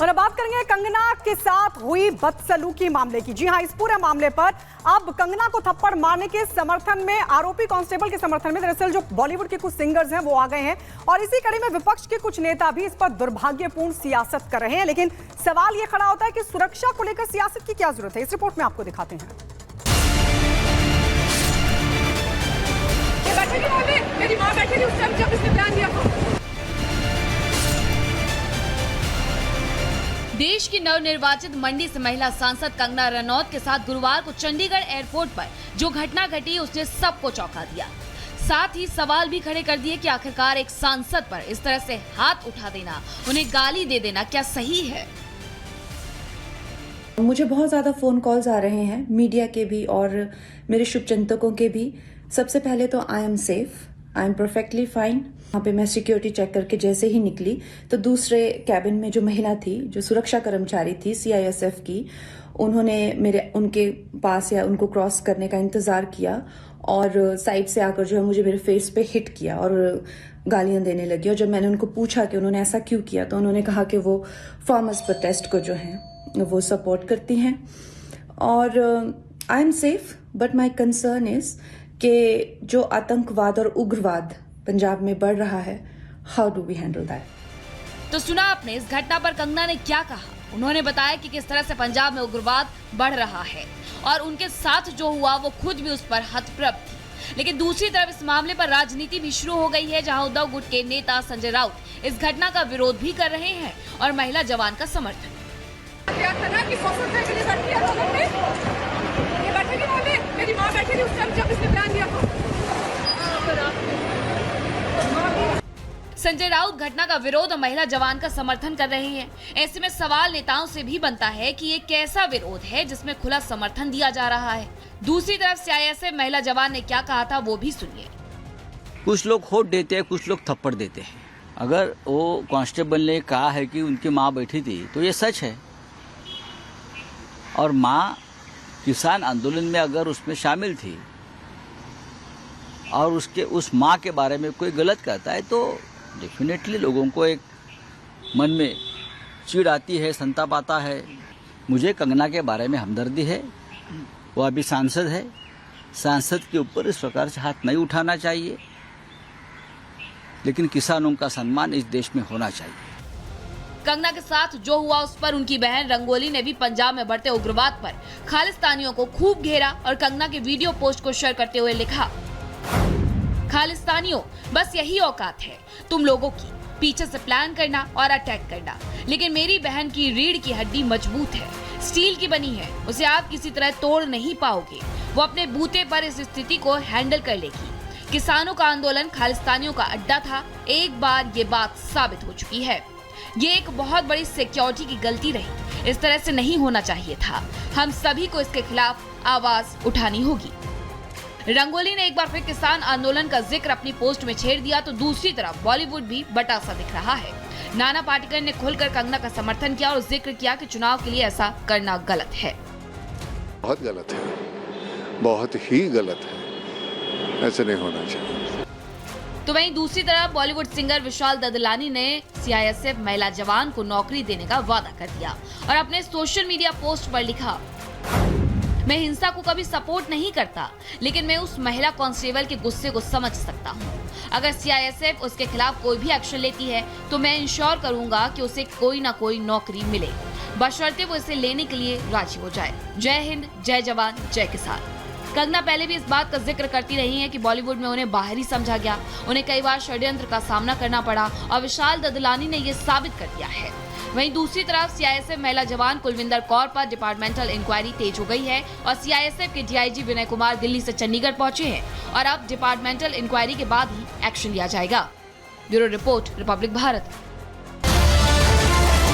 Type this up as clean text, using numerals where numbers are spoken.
और अब बात करेंगे कंगना के साथ हुई बदसलूकी मामले की। जी हां, इस पूरे मामले पर अब कंगना को थप्पड़ मारने के समर्थन में, आरोपी कांस्टेबल के समर्थन में दरअसल जो बॉलीवुड के कुछ सिंगर्स हैं वो आ गए हैं और इसी कड़ी में विपक्ष के कुछ नेता भी इस पर दुर्भाग्यपूर्ण सियासत कर रहे हैं। लेकिन सवाल यह खड़ा होता है कि सुरक्षा को लेकर सियासत की क्या जरूरत है। इस रिपोर्ट में आपको दिखाते हैं। मेरी मां बैठी थी उस टाइम जब इसने बयान दिया था। देश की नवनिर्वाचित मंडी से महिला सांसद कंगना रनौत के साथ गुरुवार को चंडीगढ़ एयरपोर्ट पर जो घटना घटी उसने सबको चौंका दिया। साथ ही सवाल भी खड़े कर दिए कि आखिरकार एक सांसद पर इस तरह से हाथ उठा देना, उन्हें गाली दे देना क्या सही है? मुझे बहुत ज्यादा फोन कॉल्स आ रहे हैं, मीडिया के भी और मेरे शुभचिंतकों के भी। सबसे पहले तो I am safe, I am perfectly fine. वहाँ पे मैं सिक्योरिटी चेक करके जैसे ही निकली तो दूसरे कैबिन में जो महिला थी, जो सुरक्षा कर्मचारी थी CISF की, उन्होंने उनके पास या उनको क्रॉस करने का इंतजार किया और साइड से आकर जो है मुझे मेरे फेस पे हिट किया और गालियां देने लगी। और जब मैंने उनको पूछा कि उन्होंने ऐसा क्यों किया तो उन्होंने कहा कि वो फार्मर्स प्रोटेस्ट को जो है वो सपोर्ट करती हैं। और I am safe but my concern is कि जो आतंकवाद और उग्रवाद पंजाब में बढ़ रहा है, how do we handle that? तो सुना आपने इस घटना पर कंगना ने क्या कहा। उन्होंने बताया कि किस तरह से पंजाब में उग्रवाद बढ़ रहा है और उनके साथ जो हुआ वो खुद भी उस पर हतप्रभ थी। लेकिन दूसरी तरफ इस मामले पर राजनीति भी शुरू हो गई है, जहां उद्धव गुट के नेता संजय राउत इस घटना का विरोध भी कर रहे हैं और महिला जवान का समर्थन। मेरी मां बैठी थी उस टाइम जब इसने बयान दिया था। संजय राउत घटना का विरोध और महिला जवान का समर्थन कर रहे हैं। ऐसे में सवाल नेताओं से भी बनता है कि ये कैसा विरोध है जिसमें खुला समर्थन दिया जा रहा है। दूसरी तरफ CISF महिला जवान ने क्या कहा था वो भी सुनिए। कुछ लोग होट देते हैं, कुछ लोग थप्पड़ देते हैं। अगर वो कांस्टेबल ने कहा है कि उनकी माँ बैठी थी तो ये सच है। और माँ किसान आंदोलन में अगर उसमें शामिल थी और उस माँ के बारे में कोई गलत कहता है तो डेफिनेटली लोगों को एक मन में चिढ़ आती है, संताप आता है। मुझे कंगना के बारे में हमदर्दी है। वो अभी सांसद है, सांसद के ऊपर इस प्रकार से हाथ नहीं उठाना चाहिए, लेकिन किसानों का सम्मान इस देश में होना चाहिए। कंगना के साथ जो हुआ उस पर उनकी बहन रंगोली ने भी पंजाब में बढ़ते उग्रवाद पर खालिस्तानियों को खूब घेरा और कंगना के वीडियो पोस्ट को शेयर करते हुए लिखा, खालिस्तानियों बस यही औकात है तुम लोगों की, पीछे से प्लान करना और अटैक करना। लेकिन मेरी बहन की रीढ़ की हड्डी मजबूत है, स्टील की बनी है, उसे आप किसी तरह तोड़ नहीं पाओगे। वो अपने बूते पर इस स्थिति को हैंडल कर लेगी। किसानों का आंदोलन खालिस्तानियों का अड्डा था, एक बार ये बात साबित हो चुकी है। ये एक बहुत बड़ी सिक्योरिटी की गलती रही, इस तरह से नहीं होना चाहिए था। हम सभी को इसके खिलाफ आवाज उठानी होगी। रंगोली ने एक बार फिर किसान आंदोलन का जिक्र अपनी पोस्ट में छेड़ दिया तो दूसरी तरफ बॉलीवुड भी बटा सा दिख रहा है। नाना पाटेकर ने खुलकर कंगना का समर्थन किया और जिक्र किया कि चुनाव के लिए ऐसा करना गलत है। बहुत गलत है, बहुत ही गलत है, ऐसे नहीं होना चाहिए। तो वहीं दूसरी तरफ बॉलीवुड सिंगर विशाल ददलानी ने CISF महिला जवान को नौकरी देने का वादा कर दिया और अपने सोशल मीडिया पोस्ट पर लिखा, मैं हिंसा को कभी सपोर्ट नहीं करता, लेकिन मैं उस महिला कांस्टेबल के गुस्से को समझ सकता हूँ। अगर CISF उसके खिलाफ कोई भी एक्शन लेती है तो मैं इंश्योर करूंगा कि उसे कोई ना कोई नौकरी मिले, बशर्ते वो इसे लेने के लिए राजी हो जाए। जय हिंद, जय जवान, जय किसान। कंगना पहले भी इस बात का जिक्र करती रही हैं कि बॉलीवुड में उन्हें बाहरी समझा गया, उन्हें कई बार षड्यंत्र का सामना करना पड़ा और विशाल ददलानी ने ये साबित कर दिया है। वहीं दूसरी तरफ CISF महिला जवान कुलविंदर कौर पर डिपार्टमेंटल इंक्वायरी तेज हो गई है और CISF के DIG विनय कुमार दिल्ली से चंडीगढ़ पहुंचे हैं और अब डिपार्टमेंटल इंक्वायरी के बाद ही एक्शन लिया जाएगा। Bureau report, Republic Bharat.